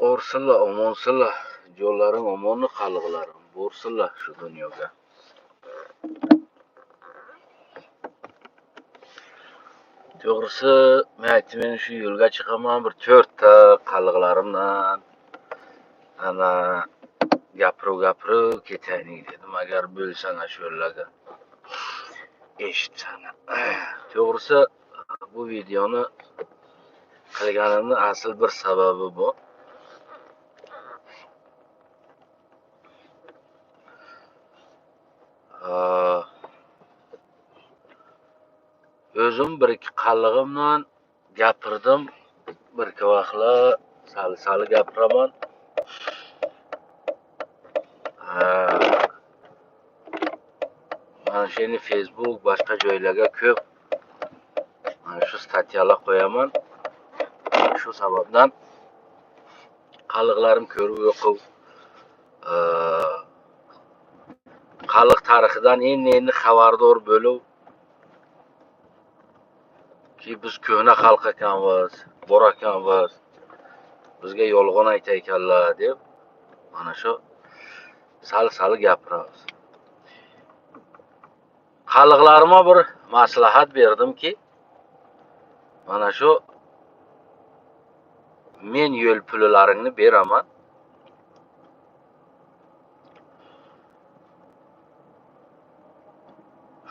Orsilla, omonsilla, yo'llaring omonmi qalg'ilarim, bo'rsilla shu dunyoga. To'g'risi, men shu yo'lga chiqaman bir 4 ta qalg'ilarimdan ana gapirib ketaylik dedim, agar bo'lsang shu yo'llarga eshitsan. To'g'risi, bu videoni qilganimning asl bir sababi bu. O'zim bir ikki qallig'imdan gapirdim, bir ikki vaqtlar sal gapiraman. Mana shuni Facebook boshqa joylarga ko'p mana shu statyalar qo'yaman. Shu sababdan qalliqlarim ko'rib o'qib, qalliq tarixidan endi xabardor bo'lib ki biz ko'hna xalq ekanmiz, bor ekanmiz, bizga yolg'on aytayotganlar deb mana shu sal gapiramiz. Qalliqlarima bir maslahat berdimki, mana shu men yo'l pullaringni beraman.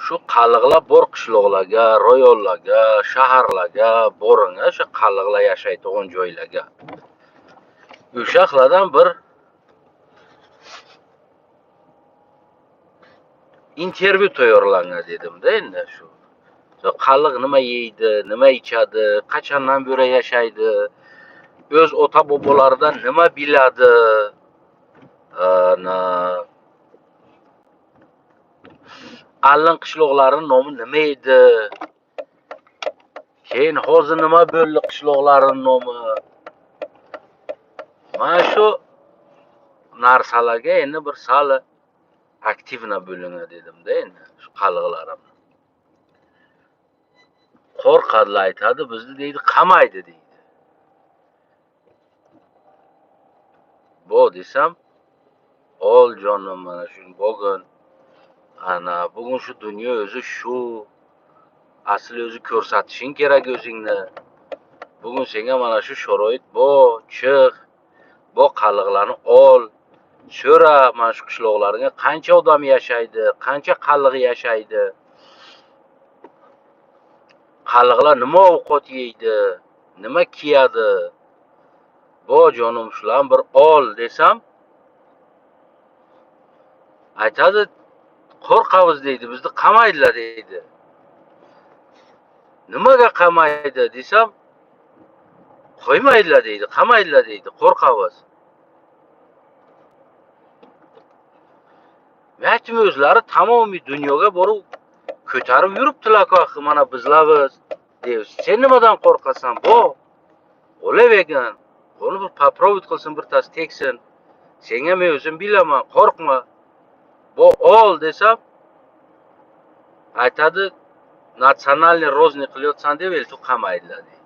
Shu qalliqlar bor qishloqlarga, rayonlarga, shaharlarga boring, shu qalliqlar yashaydigan joylarga. O'shalardan bir intervyu tayyorlanga dedim-da endi shu. Qalliq nima yeydi, nima ichadi, qachondan beri yashaydi, o'z ota-bobolaridan nima biladi, allin qishloqlarining nomi nima edi, keyin hozir nima bo'ldi qishloqlarining nomi. Mana shu narsalarga endi bir sal aktivna bo'linga dedim-da endi shu qalliqlarim. Qo'rqadilar, aytadi, bizni deydi qamaydi deydi. Bu desam, ol jonim, mana shu bugun shu dunyo o'zi shu. Asli o'zi ko'rsatishing kerak o'zingni. Bugun senga mana shu sharoit bor, chiq, bu qalliqlarni ol, so'ra, mana shu qishloqlarga qancha odam yashaydi, qancha qalliq yashaydi. Qalliqlar nima ovqat yeydi, nima kiyadi. Bu jonim shularni bir ol desam, aytadi, qo'rqamiz deydi, bizni qamaydilar deydi. Nimaga qamaydi desam, qo'ymaydilar deydi, qamaydilar deydi, qo'rqamiz. Aytdim, o'zlari tamomiy dunyoga borib ko'tarib yuribdilar-ku, mana bizlarmiz deymiz. Sen nimadan qo'rqasan? Bu o'lavergin. Buni bir попробовать qilsin, bir tas teksin. Senga men o'zim bilaman, qo'rqma. Bu ol desam, aytadi, natsionalniy rozni qilyotsan deb eltu qamaydilar deydi.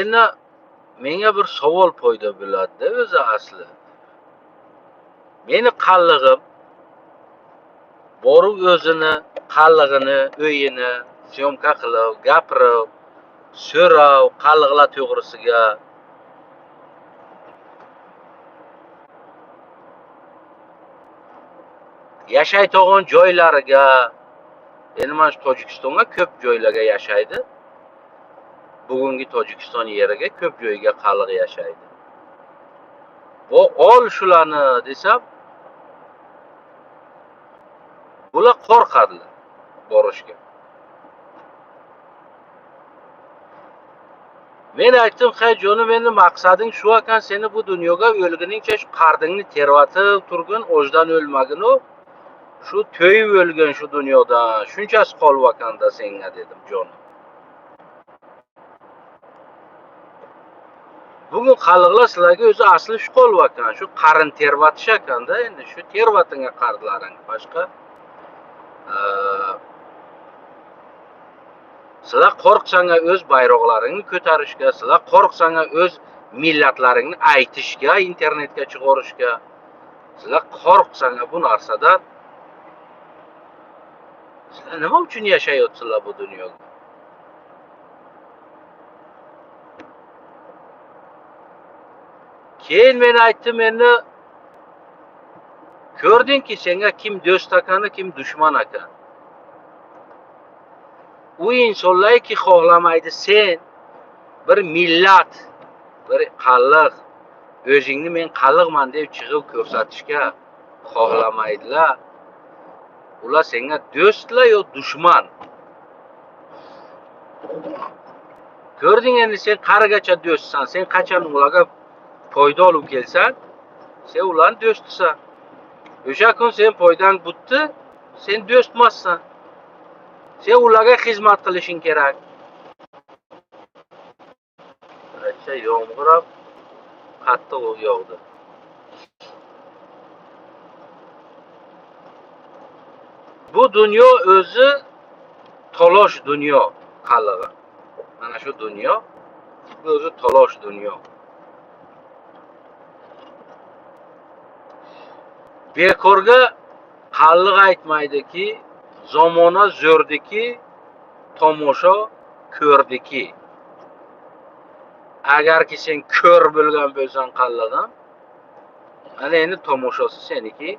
Endi menga bir savol paydo bo'ladi-da o'zi asli. Meni qallig'im borib o'zini qallig'ini, o'yini syomka qilib, gapirib, so'rab, qalliqlar to'g'risiga yashaydigan joylariga, endi mana shu Tojikistonga ko'p joylarga yashaydi. Bugungi Tojikiston yeriga ko'p joyga qalliq yashaydi. Bu ol shularni desam, bular qo'rqadilar borishga. Men aytdim, "Hay jonim, endi maqsading shu ekan, seni bu dunyoga o'lguningcha shu qardingni tervatib turgin, o'jdan o'lmagin-u, shu to'yib o'lgin shu dunyodan. Shunchasi qolib ekanda senga" dedim, jonim. Bugun qalliqlar sizlarga o'zi asli shu qolib ekan, shu qarin tervatish ekanda, endi shu tervatinga qardlaring. Boshqa Sizlar qo'rqsanglar o'z bayroqlaringni ko'tarishga, sizlar qo'rqsanglar o'z millatlaringni aytishga, internetga chiqarishga, sizlar qo'rqsanglar bu narsadan, sizlar nima uchun yashayapsizlar bu dunyoda? Keyin men aytdim, endi ko'rdingki senga kim do'st ekani, kim dushman ekan. U insonlarki xohlamaydi sen bir millat, bir qalliq, o'zingni men qalliqman deb chiqib ko'rsatishga xohlamaydilar. Ular senga do'stlar yo dushman. Ko'rding endi sen qarigacha do'stsan, sen qachon ularga foyda olib kelsan, sen ularning do'stisan. O'sha kun sen foydang butdi, sen do'stmassan. Sen ularga xizmat qilishing kerak. Acha yomg'ir ham qattiq yog'di. Bu dunyo o'zi talosh dunyo qallig'i. Mana shu dunyo o'zi talosh dunyo. Bekorga qalliq aytmaydiki, zamona zo'rdiki, tomosha ko'rdiki. Agarki sen ko'r bo'lgan bo'lsan qallig'dan, ana endi tomoshasi seniki,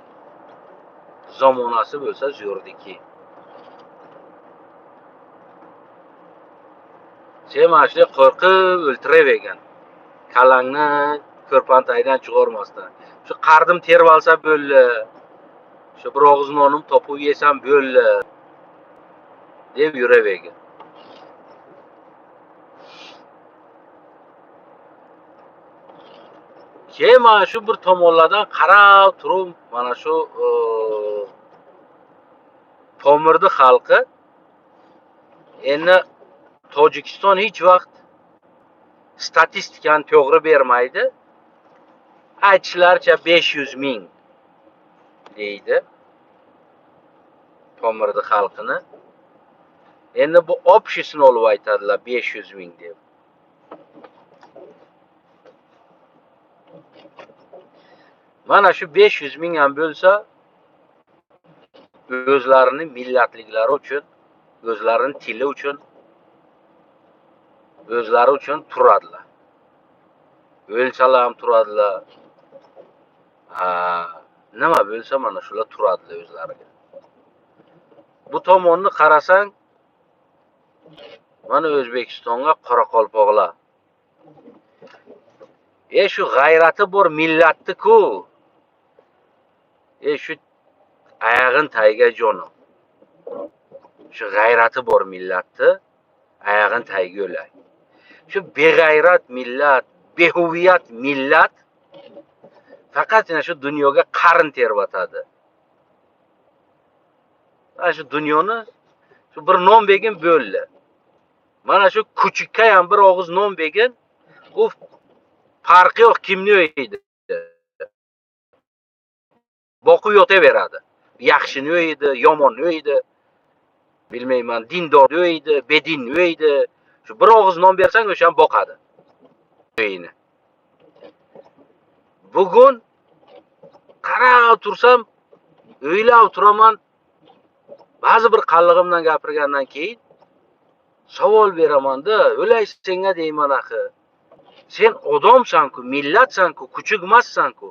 zamonasi bo'lsa zo'rdiki. Sen mana shu qo'rqib o'ltiravergan. Kalangni ko'rpantaydan chiqarmasdan. Shu qardim terib olsa bo'ldi. Shu bir og'iz nonim topib yesam bo'ldi deb yuravergan. Keyin mana shu bir tomonlardan qarab turib, mana shu Pomirdi xalqi endi Tojikiston hech vaqt statistikani to'g'ri bermaydi. Aytishlaricha 500 ming deydi Pomirdi xalqini. Endi bu opshisini olib aytadilar 500 ming deb. Mana shu 500 ming ham bo'lsa, o'zlarining millatliklari uchun, o'zlarining tili uchun, o'zlari uchun turadilar. O'lsalar ham turadilar. Nima bo'lsa mana shular turadilar o'zlariga. Bu tomonni qarasang, mana O'zbekistonga Qoraqalpoqlar. Shu g'ayrati bor millatni-ku. Shu ayag'in tayga jonim. Shu g'ayrati bor millatni ayag'in tayga o'lay. Shu beg'ayrat millat, behuviyat millat faqatgina shu dunyoga qarin tervatadi. Mana shu dunyoni shu bir non begin bo'ldi. Mana shu kuchukka ham bir og'iz non begin, u farqi yo'q kimni o'ydi. Boqib yotaveradi. Yaxshini o'ydi, yomonni o'ydi. Bilmayman, dindorni o'ydi, bedinni o'ydi. Shu bir og'iz non bersang o'shan boqadi. O'yini. Bugun qarab tursam, o'ylab turaman. Ba'zi bir qallig'imdan gapirgandan keyin savol beraman-da, o'lay senga deyman axir. Sen odamsan-ku, millatsan-ku, kuchuk emassan-ku.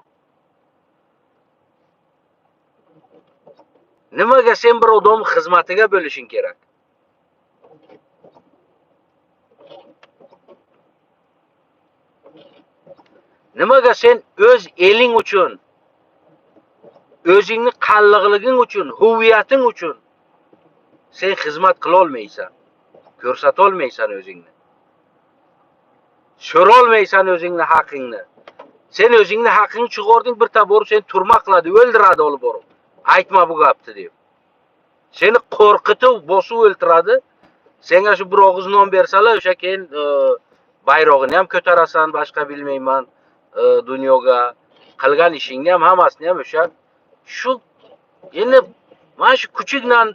Nimaga sen bir odam xizmatiga bo'lishing kerak? Nimaga sen o'z eling uchun, o'zingni qalliqliging uchun, huviyating uchun sen xizmat qila olmaysan, ko'rsata olmaysan o'zingni. So'ra olmaysan o'zingni haqingni. Sen o'zingni haqingni chiqarding, bir tabor sen turma qiladi, o'ldiradi olib borib. Aytma bu gapni deb. Seni qo'rqitib, bosib o'ltiradi. Senga shu bir og'iz non bersalar, o'sha keyin bayrog'ini ham ko'tarasan, boshqa bilmayman, dunyoga qilgan ishingni ham hammasini ham o'sha shu endi mana shu kuchukdan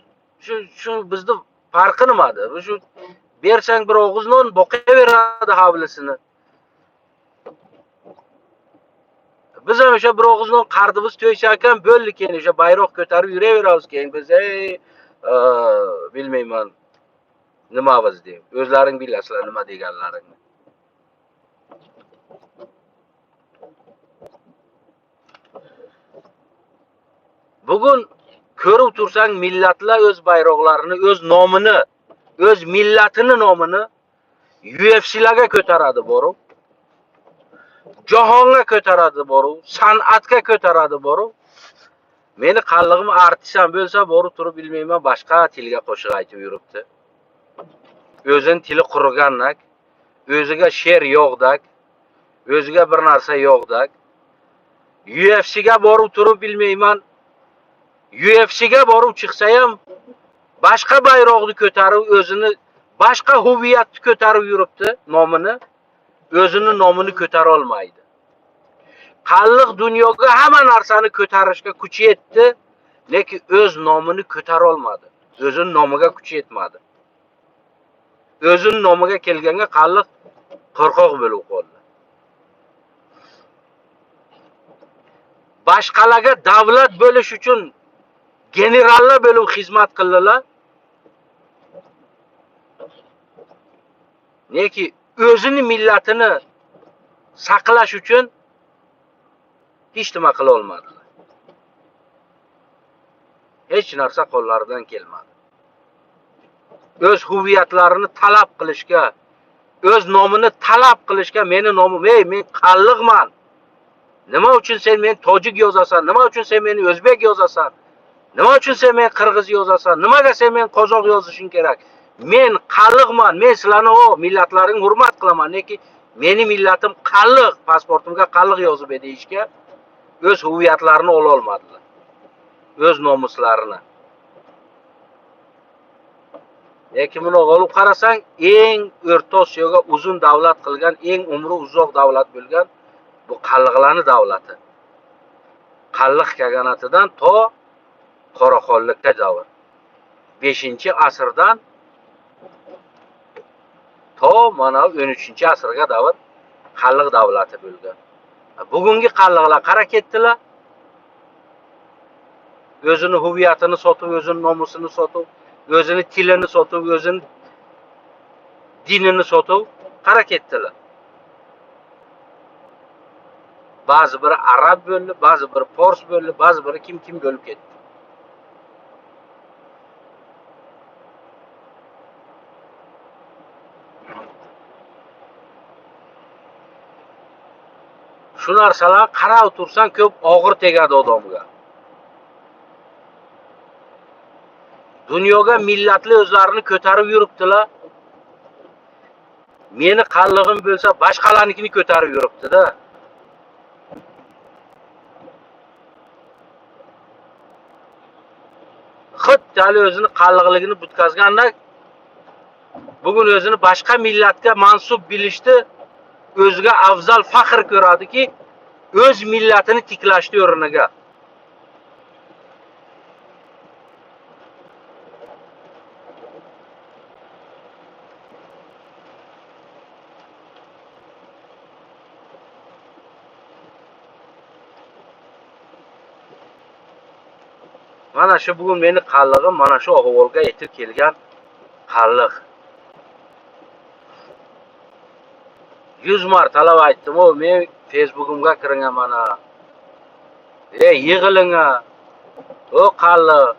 shu bizni farqi nimada? Shu Bersang bir og'iz non boqaveradi havlisini. Biz ham o'sha bir og'iz non qardimiz to'ysa ekan, bo'ldi, keyin o'sha bayroq ko'tarib yuraveramiz, keyin biz bilmayman nima biz deb. O'zlaring bilasizlar nima deganlaringni. Bugun ko'rib tursang millatlar o'z bayroqlarini, o'z nomini, o'z millatini nomini UFC'larga ko'taradi borib. Jahonga ko'taradi borib, san'atga ko'taradi borib. Meni qallig'im artistam bo'lsa, borib turib bilmayman, boshqa tilga qo'shiq aytib yuribdi. O'zin tili qurigandak, o'ziga she'r yo'qdak, o'ziga bir narsa yo'qdak. UFC'ga borib turib bilmayman, UFC'ga borib chiqsa ham boshqa bayroqni ko'tarib, o'zini boshqa huviyatni ko'tarib yuribdi, nomini, o'zini nomini ko'tara olmaydi. Qalliq dunyoga hamma narsani ko'tarishga kuchi yetdi, lekin o'z nomini ko'tara olmadi. O'zining nomiga kuchi yetmadi. O'zining nomiga kelganga qalliq qo'rqoq bo'lib qoldi. Boshqalarga davlat bo'lish uchun generallar bo'lib xizmat qildilar. Lekin o'zining millatini saqlash uchun hech nima qila olmadilar. Hech narsa qo'llaridan kelmadi. O'z huviyatlarini talab qilishga, o'z nomini talab qilishga, meni nomim, men qalliqman. Nima uchun sen meni tojik yozasan? Nima uchun sen meni o'zbek yozasan? Nima uchun sen meni qirg'iz yozasan? Nimaga sen meni qozoq yozishing kerak? Men qalliqman. Men sizlarni millatlaring hurmat qilaman, lekin meni millatim qalliq, pasportimga qalliq yozib edishga o'z huviyatlarini ola olmadilar. O'z nomuslarini. Lekin buni olib qarasang, eng O'rta Osiyoga uzun davlat qilgan, eng umri uzoq davlat bo'lgan bu qalliqlarning davlati. Qalliq kaganatidan to Qoraqonlikka davr. 5-asrdan to mana 13-asrga davr qalliq davlati bo'lgan. Bugungi qalliqlar qara ketdilar. O'zini huviyatini sotib, o'zining nomusini sotib, o'zining tilini sotib, o'zining dinini sotib qara ketdilar. Ba'zi biri arab bo'ldi, ba'zi biri fors bo'ldi, ba'zi biri kim bo'lib ketdi. Shu narsalar qarab tursan ko'p og'ir tegadi odamga. Dunyoga millatli o'zlarini ko'tarib yuribdilar. Meni qallig'im bo'lsa, boshqalarnikini ko'tarib yuribdi-da. Xuddi o'zini qalliqligini butkazganda bugun o'zini boshqa millatga mansub bilishdi, o'ziga afzal faxr ko'radiki, o'z millatini tiklashdi o'rniga. Mana shu bugun meni qallig'im mana shu ahvolga yetib kelgan qalliq. 100 martalab aytdim, men Facebook'imga kiring mana. Yig'iling. O qalliq.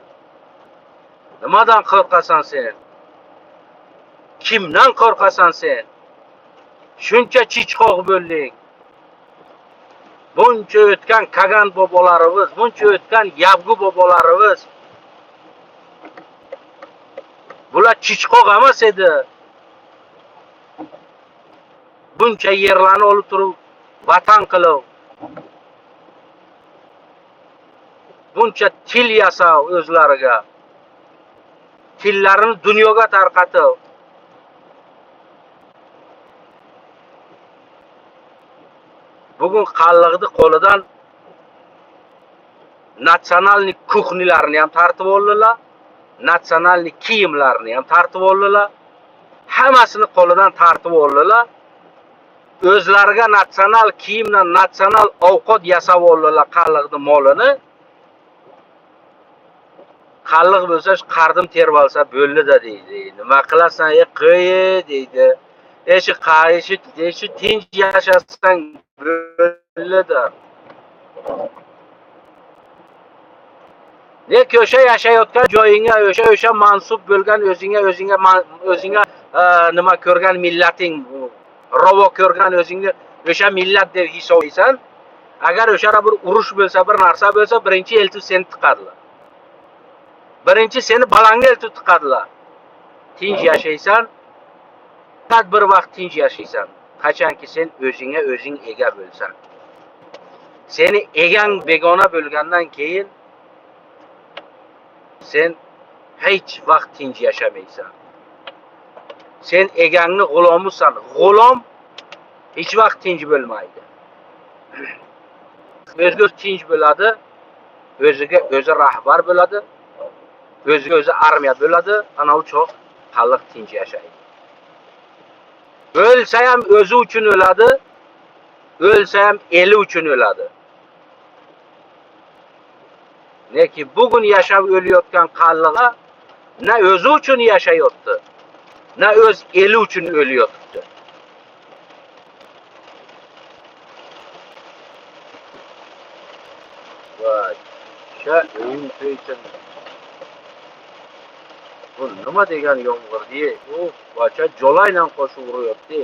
Nimadan qo'rqasan sen? Kimdan qo'rqasan sen? Shuncha chichqoq bo'lding. Buncha o'tgan Kagan bobolarimiz, buncha o'tgan Yabgu bobolarimiz. Bular chichqoq emas edi. Buncha yerlarni olib turib, vatan qilib. Buncha til yasab o'zlariga. Tillarini dunyoga tarqatib. Bugun qalliqni qo'lidan natsionalniy kuxnilarni ham tartib oldilar, natsionalniy kiyimlarni ham tartib oldilar, hammasini qo'lidan tartib oldilar. O'zlariga natsional kiyimla natsional ovqat yasab oldilar qalliqni molini. Qalliq bo'lsa qardim terib olsa bo'ldi-da deydi. Nima qilasan, qo'y deydi. Shu tinch yashasang bo'ldi-da. Lekin o'sha yashayotgan joyingga, o'sha mansub bo'lgan o'zingga nima ko'rgan millating, ravo ko'rgan o'zingni o'sha millat deb hisoblaysan. Agar o'shara bir urush bo'lsa, bir narsa bo'lsa, birinchi eltib seni tiqadilar. Birinchi seni balanga eltib tiqadilar. Tinch yashaysan, faqat bir vaqt tinch yashaysan. Qachonki sen o'zingga o'zing ega bo'lsan. Seni egang begona bo'lgandan keyin sen hech vaqt tinch yashamaysan. Sen egangni g'ulomisan. G'ulom hech vaqt tinch bo'lmaydi. O'ziga tinch bo'ladi, o'ziga o'zi rahbar bo'ladi, o'ziga o'zi armiya bo'ladi, ana u choq xalq tinch yashaydi. O'lsa ham o'zi uchun o'ladi, o'lsa ham eli uchun o'ladi. Lekin bugun yashab o'layotgan qalliqlar na o'zi uchun yashayotdi, na o'z eli uchun o'layotdi. Voy, o'yin to'ysin. Bu nima degan yomg'ir-di? U bacha jo'laydan qo'shib uryapti.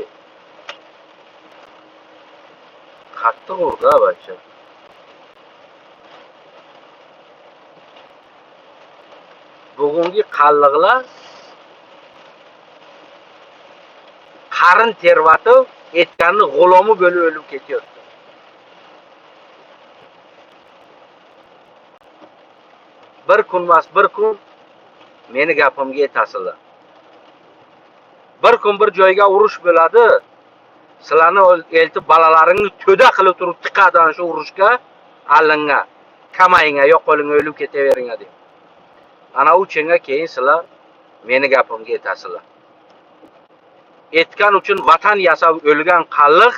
Qattiq urdi bacha. Bugungi qalliqlar qarin tervatib, etganni g'ulomi bo'lib o'lib ketyapti. Bir kunmas bir kun meni gapimga yetasizlar. Bir kun bir joyga urush bo'ladi. Sizlarni eltib balalaringni to'da qilib turib tiqadi ana shu urushga, allinga, kamayinga, yo'q qo'lingga o'lib ketavering deb. Ana uchinga keyin sizlar meni gapimga yetasizlar. Etgan uchun vatan yasab o'lgan qalliq,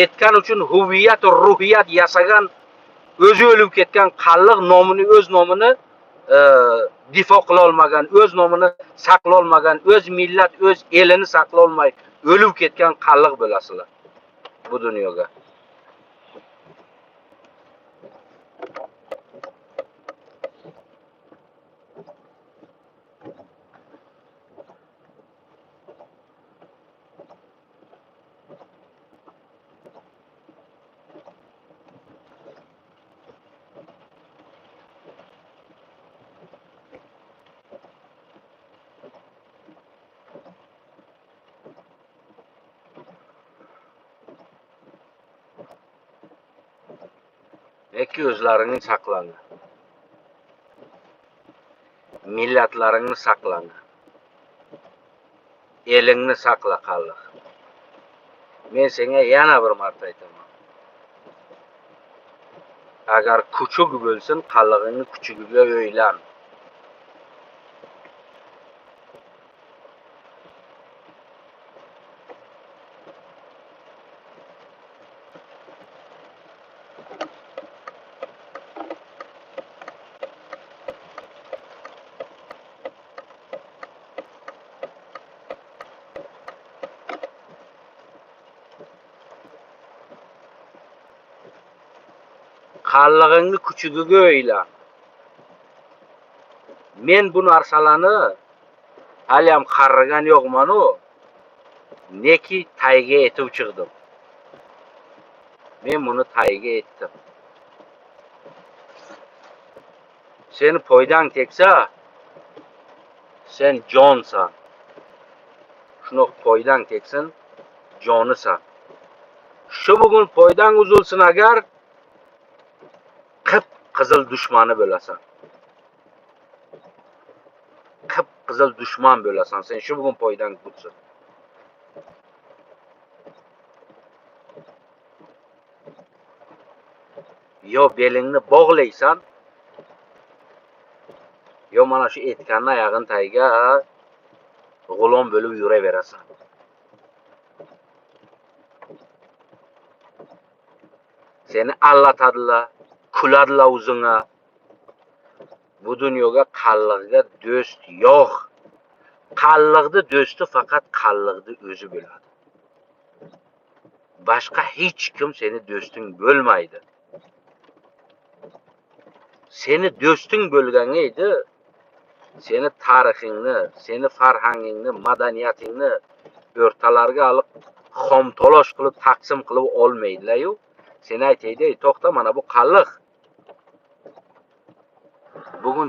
etgan uchun huviyat, ruhiyat yasagan, o'zi o'lib ketgan qalliq nomini, o'z nomini difo qila olmagan, o'z nomini saqlay olmagan, o'z millat, o'z elini saqlay olmay o'lib ketgan qalliq bo'lasizlar bu dunyoga. Lekin o'zlaringni saqlanglar. Millatlaringni saqlanglar. Elingni saqla qalliq. Men senga yana bir marta aytaman. Agar kuchuk bo'lsin, qallig'ingni kuchugiga o'ylan. Qallig'ingni kuchugiga o'ylan. Men bu narsalarni hali ham qarrigan yo'qman-ku. Neki tayga etib chiqdim. Men buni tayga etdim. Seni foydang teksa, sen jonsan. Shuni foydang teksin, jonisan. Shu bugun foydang uzilsin agar qip-qizil dushmani bo'lasan. Qip-qizil dushman bo'lasan. Sen shu bugun foydang bo'lsin. Yo belingni bog'laysan, yo mana shu aytganni oyog'ini tagiga g'ulom bo'lib yuraverasan. Seni allatadilar, kuladilar o'zingga. Bu dunyoga qalliqga do'st yo'q. Qalliqni do'sti faqat qalliqni o'zi bo'ladi. Boshqa hech kim seni do'sting bo'lmaydi. Seni do'sting bo'lganga edi, seni tarixingni, seni farhangingni, madaniyatingni o'rtalarga olib xomtolosh qilib taqsim qilib olmaydilar-yu. Sen aytaydi, to'xta, mana bu qalliq. Bugun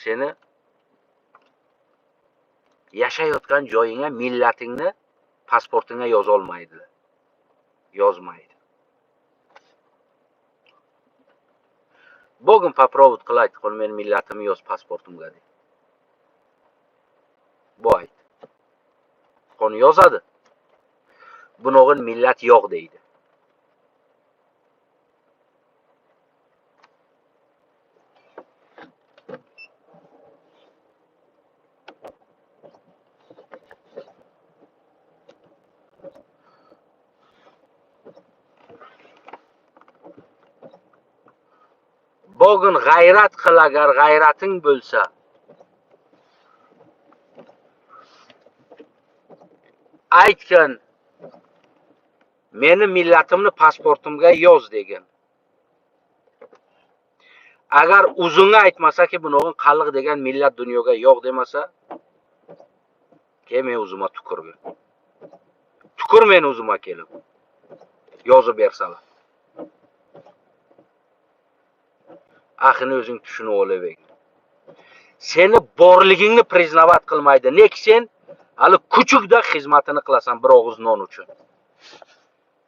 seni yashayotgan joyingga, millatingni pasportingga yoza olmaydilar. Yozmaydi. Bugün попробовать qilaydi, qo'l men millatimni yoz pasportimga deb. Bu ayt. Qo'l yozadi. Bunog'in millat yo'q deydi. Bugün g'ayrat qil, agar g'ayrating bo'lsa. Aytgan, meni millatimni pasportimga yoz degan. Agar o'zingga aytmasa-ki, bunog'in qalliq degan millat dunyoga yo'q demasa, ke men o'zimga tukurgin. Tukur men o'zimga kelib. Yozib bersalar. Axini o'zing tushunib olaver. Seni borligingni priznavat qilmaydi. Nek sen hali kuchukda xizmatini qilasan bir og'iz non uchun.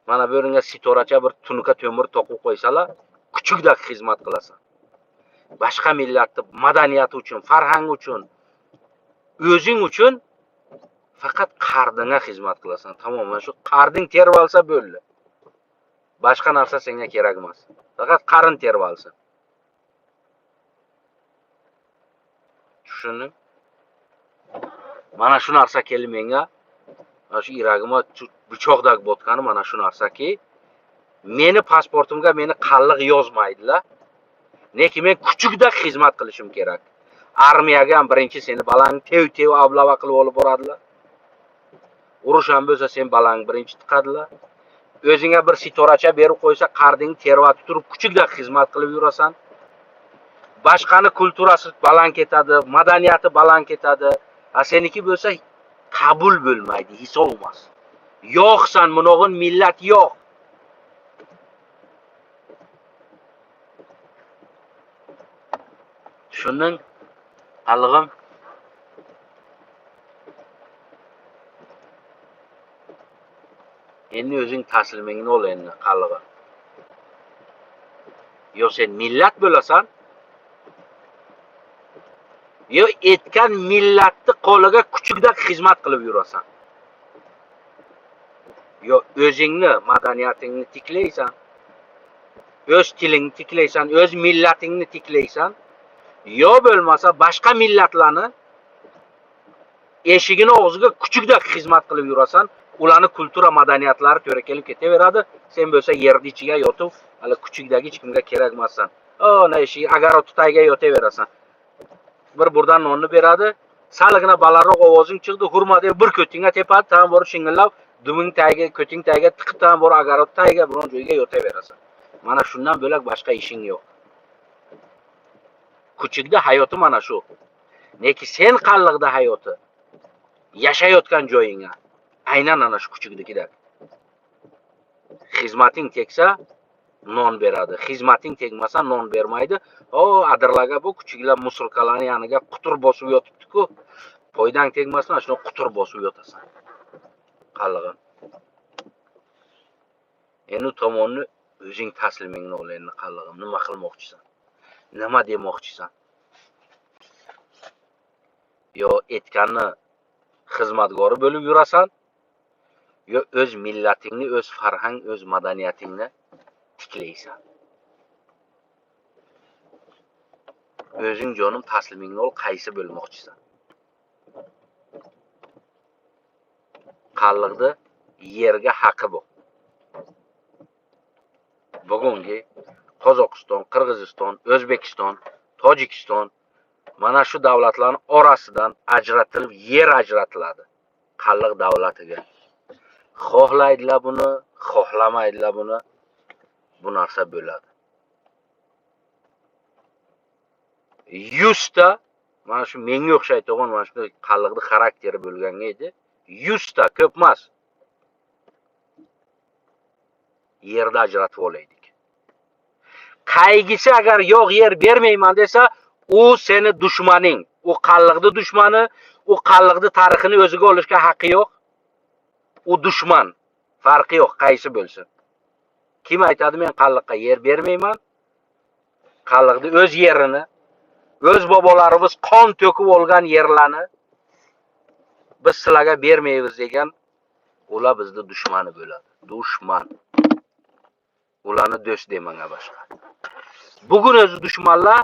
Mana bu yeringa sitoracha bir tunuka to'mir to'qib qo'ysalar, kuchukda xizmat qilasan. Boshqa millatni madaniyati uchun, farhangi uchun, o'zing uchun faqat qardinga xizmat qilasan. Tamoman shu qarding terib olsa bo'ldi. Boshqa narsa senga kerak emas. Faqat qarin terib olsin. Tushunding? Mana shu narsa keldi menga. Mana shu yuragimga bichoqdek botgani mana shu narsaki, meni pasportimga meni qalliq yozmaydilar. Neki men kuchukda xizmat qilishim kerak. Armiyaga ham birinchi seni balang tev avlava qilib olib boradilar. Urush ham bo'lsa sen balang birinchi tiqadilar. O'zingga bir sitoracha berib qo'ysa, qarding tervatib turib kuchukda xizmat qilib yurasan. Boshqani kulturasi baland ketadi, madaniyati baland ketadi. Seniki bo'lsa qabul bo'lmaydi, hisob emas. Yo'qsan, bunog'in millat yo'q. Tushunding? Qallig'im. Endi o'zing taslimingni ol endi, qallig'im. Yo sen millat bo'lasan, yo etgan millatni qo'liga kuchukda xizmat qilib yurasan. Yo o'zingni madaniyatingni tiklaysan, o'z tilingni tiklaysan, o'z millatingni tiklaysan, yo bo'lmasa boshqa millatlarni eshigini og'ziga kuchukda xizmat qilib yurasan, ularni kultura madaniyatlari to'ra kelib ketaveradi, sen bo'lsa yerning ichiga yotib, hali kuchukdagi hech kimga kerak emassan. O, ne ishi, agar otutaga yotaverasan. Bir burdan nonni beradi, saligina balandroq ovozing chiqdi, hurma deb bir ko'tingga tepadi, tam bor shingillab, duming tagiga, ko'ting tagiga tiqib tam bor agar otutaga biron joyga yotaverasan. Mana shundan bo'lak boshqa ishing yo'q. Kuchukda hayoti mana shu. Neki sen qalliqda hayoti yashayotgan joyingga aynan ana shu kuchukdagidek. Xizmating teksa non beradi. Xizmating tegmasa non bermaydi. O, adirlarga bu kuchuklar musulkalarni yoniga qutur bosib yotibdi-ku. Foydang tegmasdan shuni qutur bosib yotasan. Qallig'im. Endi tomonni o'zing taslimingni ol endi, qallig'im. Nima qilmoqchisan? Nima demoqchisan? Yo etganni xizmatgori bo'lib yurasan, yo o'z millatingni, o'z farhang, o'z madaniyatingni tiklaysan. O'zing jonim taslimingni ol, qaysi bo'lmoqchisan? Qalliqda yerga haqi bor. Bugungi Qozog'iston, Qirg'iziston, O'zbekiston, Tojikiston mana shu davlatlarning orasidan ajratilib, yer ajratiladi qalliq davlatiga. Xohlaydilar buni, xohlamaydilar buni. Bu narsa bo'ladi. 100 ta mana shu menga o'xshaydigan mana shu qalliqning xarakteri bo'lganga edi. 100 ta ko'p emas. Yerda ajratib olaydik. Qaygisi agar yo'q yer bermayman desa, u seni dushmaning, u qalliqning dushmani, u qalliqning tarixini o'ziga olishga haqqi yo'q. U dushman, farqi yo'q, qaysi bo'lsin. Kim aytadi men qalliqqa yer bermayman? Qalliqning o'z yerini, o'z bobolarimiz qon to'kib olgan yerlarni biz sizlarga bermaymiz degan, ular bizning dushmani bo'ladi. Dushman. Ularni do'st demanga boshqa. Bugun o'zi dushmanlar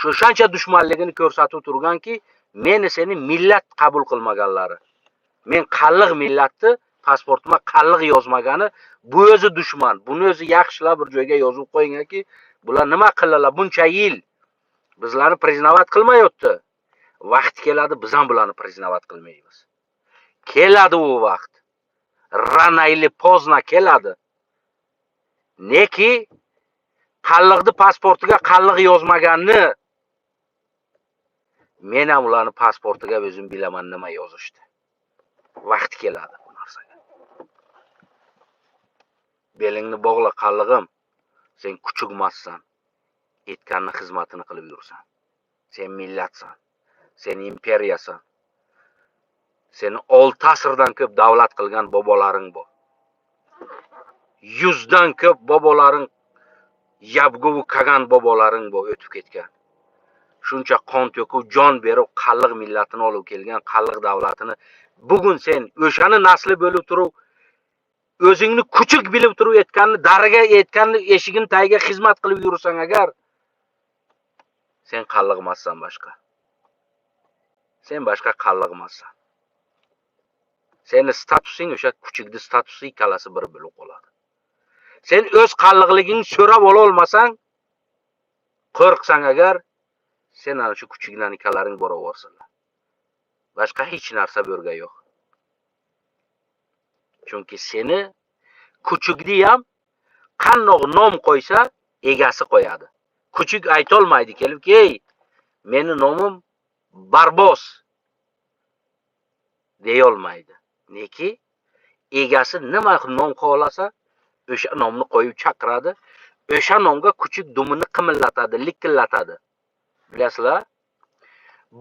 shuncha dushmanligini ko'rsatib turganki, meni seni millat qabul qilmaganlari. Men qalliq millatni pasportimga qalliq yozmagani, bu o'zi dushman. Buni o'zi yaxshilab bir joyga yozib qo'yingki, bular nima qildilar buncha yil? Bizlarni priznavat qilmayotdi. Vaqt keladi, biz ham bularni priznavat qilmaymiz. Keladi u vaqt. Rano или поздно keladi. Neki qalliqni pasportiga qalliq yozmaganni men ham ularni pasportiga o'zim bilaman nima yozishdi. Vaqt keladi bu narsaga. Belingni bog'la qallig'im. Sen kuchugmassan. Etganning xizmatini qilib yursan. Sen millatsan. Sen imperiyasan. Seni 6 asrdan ko'p davlat qilgan bobolaring bor. 100 dan ko'p bobolaring yabguv kagan bobolaring bor o'tib ketgan. Shuncha qon to'kib, jon berib, qalliq millatini olib kelgan qalliq davlatini bugun sen o'shani nasli bo'lib turib, o'zingni kuchuk bilib turib etganni, daraga etganni eshigin tagiga xizmat qilib yursang agar sen qalliqmassan boshqa. Sen boshqa qalliqmassan. Seni statusing o'sha kuchukning statusi ikkalasi bir bo'lib qoladi. Sen o'z qalliqligingni so'rab ola olmasang, qo'rqsang agar sen ana shu kuchuklarning ikkalaring boraversinlar. Boshqa hech narsa bo'lga yo'q. Chunki seni kuchukni ham qandoq nom qo'ysa, egasi qo'yadi. Kuchuk ayta olmaydi kelib, "Ey, meni nomim Barboz" deya olmaydi. Neki egasi nima nom qo'lasa, o'sha nomni qo'yib chaqiradi. O'sha nomga kuchuk dumini qimillatadi, likillatadi. Bilasizlar?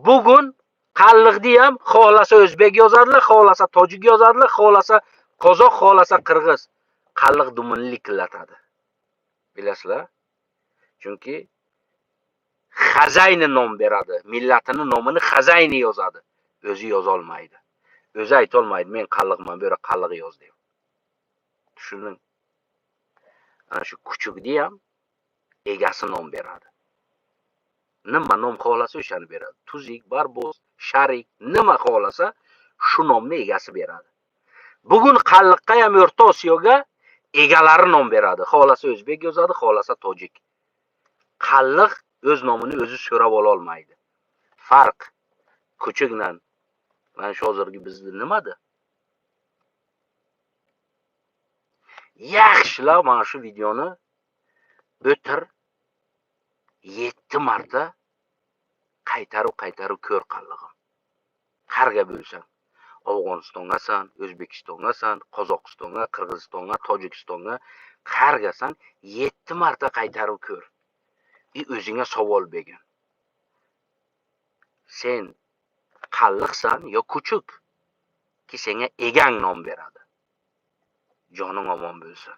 Bugun qalliqni ham xohlasa o'zbek yozadilar, xohlasa tojik yozadilar, xohlasa qozoq, xohlasa qirg'iz. Qalliq dumini likillatadi. Bilasizlar? Chunki Xazayni nom beradi, millatini nomini Xazayni yozadi. O'zi yoza olmaydi. O'zi ayta olmaydi, men qalliqman, bu yerga qalliq yoz deb. Tushunding? Ana shu kuchukni ham egasi nom beradi. Nima nom xohlasa o'shani beradi. Tuzik, Barboz, Sharik, nima xohlasa shu nomni egasi beradi. Bugun qalliqqa ham O'rta Osiyoga egalari nom beradi. Xohlasa o'zbek yozadi, xohlasa tojik. Qalliq o'z nomini o'zi so'rab ola olmaydi. Farq kuchukdan mana shu hozirgi bizda nimada? Yaxshilab mana shu videoni o'tir 7 marta qaytarib ko'r qallig'im. Qarga bo'lsang, Afg'onistongasan, O'zbekistongasan, Qozog'istonga, Qirg'izistonga, Tojikistonga qargasan 7 marta qaytarib ko'r. O'zingga savol bergin. Sen qalliqsan yo kuchuk? Ki senga egang nom beradi. Joning omon bo'lsin.